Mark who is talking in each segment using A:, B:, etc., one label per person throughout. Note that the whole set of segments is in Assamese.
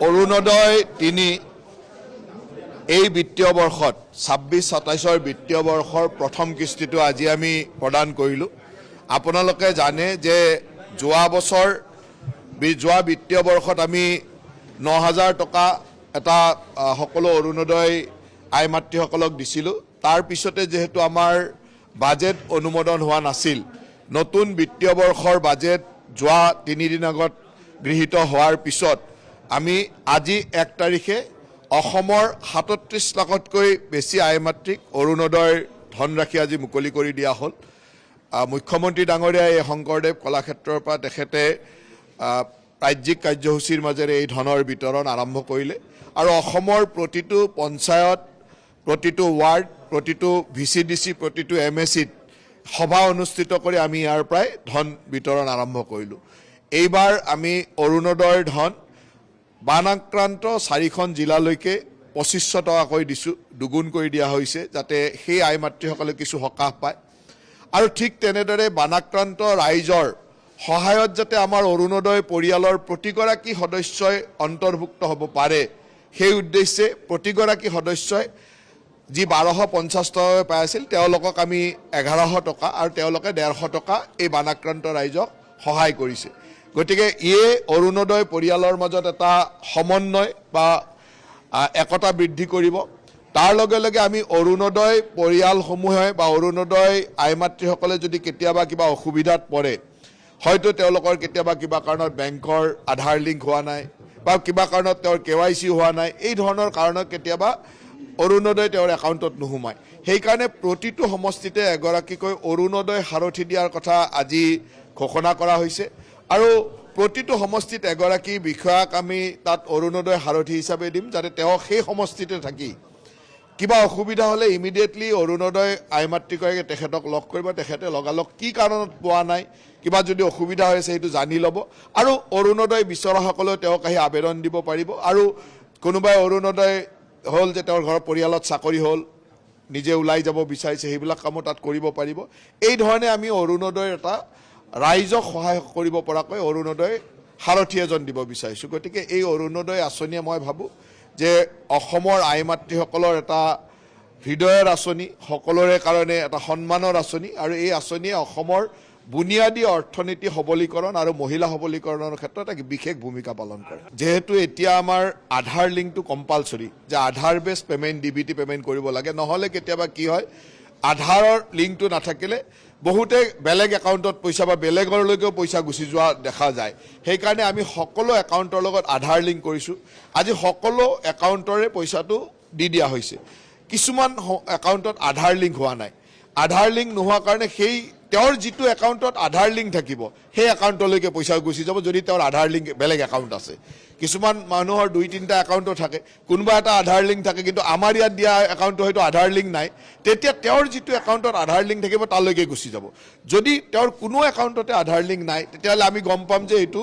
A: অৰুণোদয় ৩ এই বিত্তীয় বৰ্ষত ২৬-২৭ বিত্তীয় বৰ্ষৰ প্ৰথম কিস্তিটো আজি আমি প্ৰদান কৰিলোঁ। আপোনালোকে জানে যে যোৱা বিত্তীয় বৰ্ষত আমি ৯,০০০ টকা এটা সকলো অৰুণোদয় আই মাতৃসকলক দিছিলোঁ। তাৰ পিছতে যেহেতু আমাৰ বাজেট অনুমোদন হোৱা নাছিল, নতুন বিত্তীয় বৰ্ষৰ বাজেট যোৱা ৩ দিন আগত গৃহীত হোৱাৰ পিছত আমি আজি ১ তাৰিখে অসমৰ ৩৭ লাখতকৈ বেছি আই মাতৃক অৰুণোদয়ৰ ধনৰাশি আজি মুকলি কৰি দিয়া হ'ল। মুখ্যমন্ত্ৰী ডাঙৰীয়াই এই শংকৰদেৱ কলাক্ষেত্ৰৰ পৰা তেখেতে ৰাজ্যিক কাৰ্যসূচীৰ মাজেৰে এই ধনৰ বিতৰণ আৰম্ভ কৰিলে আৰু অসমৰ প্ৰতিটো পঞ্চায়ত, প্ৰতিটো ৱাৰ্ড, প্ৰতিটো VCDC, প্ৰতিটো MSCত সভা অনুষ্ঠিত কৰি আমি ইয়াৰ পৰাই ধন বিতৰণ আৰম্ভ কৰিলোঁ। এইবাৰ আমি অৰুণোদয়ৰ ধন বান আক্ৰান্ত 4খন জিলালৈকে ২৫০০ টকাকৈ দিছোঁ, দুগুণ কৰি দিয়া হৈছে যাতে সেই আই মাতৃসকলে কিছু সকাহ পায়। আৰু ঠিক তেনেদৰে বানাক্ৰান্ত ৰাইজৰ সহায়ত যাতে আমাৰ অৰুণোদয় পৰিয়ালৰ প্ৰতিগৰাকী সদস্যই অন্তৰ্ভুক্ত হ'ব পাৰে, সেই উদ্দেশ্যে প্ৰতিগৰাকী সদস্যই যি ১২৫০ টকাকৈ পাই আছিল তেওঁলোকক আমি ১১০০ টকা আৰু তেওঁলোকে ১৫০ টকা এই বানাক্ৰান্ত ৰাইজক সহায় কৰিছে। গতিকে ইয়ে অৰুণোদয় পৰিয়ালৰ মাজত এটা সমন্বয় বা একতা বৃদ্ধি কৰিব। তাৰ লগে লগে আমি অৰুণোদয় পৰিয়ালসমূহে বা অৰুণোদয় আই মাতৃসকলে যদি কেতিয়াবা কিবা অসুবিধাত পৰে, হয়তো তেওঁলোকৰ কেতিয়াবা কিবা কাৰণত বেংকৰ আধাৰ লিংক হোৱা নাই বা কিবা কাৰণত তেওঁৰ KYC হোৱা নাই, এই ধৰণৰ কাৰণত কেতিয়াবা অৰুণোদয় তেওঁৰ একাউণ্টত নোসোমায়। সেইকাৰণে প্ৰতিটো সমষ্টিতে এগৰাকীকৈ অৰুণোদয় সাৰথি দিয়াৰ কথা আজি ঘোষণা কৰা হৈছে আৰু প্ৰতিটো সমষ্টিত এগৰাকী বিষয়াক আমি তাত অৰুণোদয় সাৰথি হিচাপে দিম, যাতে তেওঁ সেই সমষ্টিতে থাকি কিবা অসুবিধা হ'লে ইমিডিয়েটলি অৰুণোদয় আই মাতৃগৰাকীয়ে তেখেতক লগ কৰিব, তেখেতে লগালগ কি কাৰণত পোৱা নাই, কিবা যদি অসুবিধা হৈছে সেইটো জানি ল'ব আৰু অৰুণোদয় বিচৰাসকলেও তেওঁক আহি আবেদন দিব পাৰিব। আৰু কোনোবাই অৰুণোদয় হ'ল যে তেওঁৰ ঘৰৰ পৰিয়ালত চাকৰি হ'ল, নিজে ওলাই যাব বিচাৰিছে, সেইবিলাক কামো তাত কৰিব পাৰিব। এই ধৰণে আমি অৰুণোদয়ৰ এটা ৰাইজক সহায় কৰিব পৰাকৈ অৰুণোদয় সাৰথি এজন দিব বিচাৰিছোঁ। গতিকে এই অৰুণোদয় আঁচনিয়ে মই ভাবোঁ যে অসমৰ আই মাতৃসকলৰ এটা হৃদয়ৰ আঁচনি, সকলোৰে কাৰণে এটা সন্মানৰ আঁচনি আৰু এই আঁচনিয়ে অসমৰ বুনিয়াদী অৰ্থনীতি সবলীকৰণ আৰু মহিলা সবলীকৰণৰ ক্ষেত্ৰত এক বিশেষ ভূমিকা পালন কৰে। যিহেতু এতিয়া আমাৰ আধাৰ লিংকটো কম্পালচৰি, যে আধাৰ বেছ পে'মেণ্ট DBT পে'মেণ্ট কৰিব লাগে, নহ'লে কেতিয়াবা কি হয় আধাৰৰ লিংকটো নাথাকিলে বহুতে বেলেগ একাউণ্টত পইচা বা বেলেগলৈকেও পইচা গুচি যোৱা দেখা যায়। সেইকাৰণে আমি সকলো একাউণ্টৰ লগত আধাৰ লিংক কৰিছোঁ। আজি সকলো একাউণ্টৰে পইচাটো দি দিয়া হৈছে। কিছুমান একাউণ্টত আধাৰ লিংক হোৱা নাই। আধাৰ লিংক নোহোৱাৰ কাৰণে সেই তেওঁৰ যিটো একাউণ্টত আধাৰ লিংক থাকিব সেই একাউণ্টলৈকে পইচা গুচি যাব যদি তেওঁৰ আধাৰ লিংক বেলেগ একাউণ্ট আছে। কিছুমান মানুহৰ 2-3টা একাউণ্টো থাকে, কোনোবা এটা আধাৰ লিংক থাকে, কিন্তু আমাৰ ইয়াত দিয়া একাউণ্টটো হয়তো আধাৰ লিংক নাই, তেতিয়া তেওঁৰ যিটো একাউণ্টত আধাৰ লিংক থাকিব তালৈকে গুচি যাব। যদি তেওঁৰ কোনো একাউণ্টতে আধাৰ লিংক নাই, তেতিয়াহ'লে আমি গম পাম যে এইটো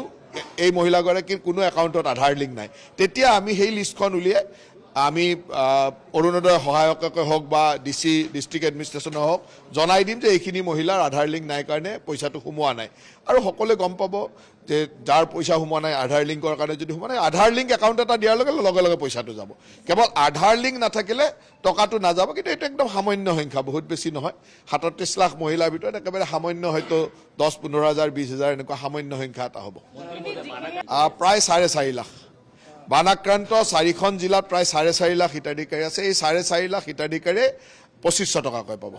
A: এই মহিলাগৰাকীৰ কোনো একাউণ্টত আধাৰ লিংক নাই। তেতিয়া আমি সেই লিষ্টখন উলিয়াই আমি অৰুণোদয় সহায়কে হওক বা DC ডিষ্ট্ৰিক্ট এডমিনিষ্ট্ৰেশ্যনে হওক জনাই দিম যে এইখিনি মহিলাৰ আধাৰ লিংক নাই কাৰণে পইচাটো সোমোৱা নাই। আৰু সকলোৱে গম পাব যে যাৰ পইচা সোমোৱা নাই আধাৰ লিংকৰ কাৰণে যদি সোমোৱা নাই, আধাৰ লিংক একাউণ্ট এটা দিয়াৰ লগে লগে পইচাটো যাব। কেৱল আধাৰ লিংক নাথাকিলে টকাটো নাযাব। কিন্তু এইটো একদম সামান্য সংখ্যা, বহুত বেছি নহয়। ৩৭ লাখ মহিলাৰ ভিতৰত একেবাৰে সামান্য, হয়তো 10-15 হাজাৰ 20 হাজাৰ এনেকুৱা সামান্য সংখ্যা এটা হ'ব। প্ৰায় 4.5 লাখ বানাক্ৰান্ত 4খন জিলাত প্ৰায় 4.5 লাখ হিতাধিকাৰী আছে। এই 4.5 লাখ হিতাধিকাৰীয়ে ২৫০০ টকাকৈ পাব।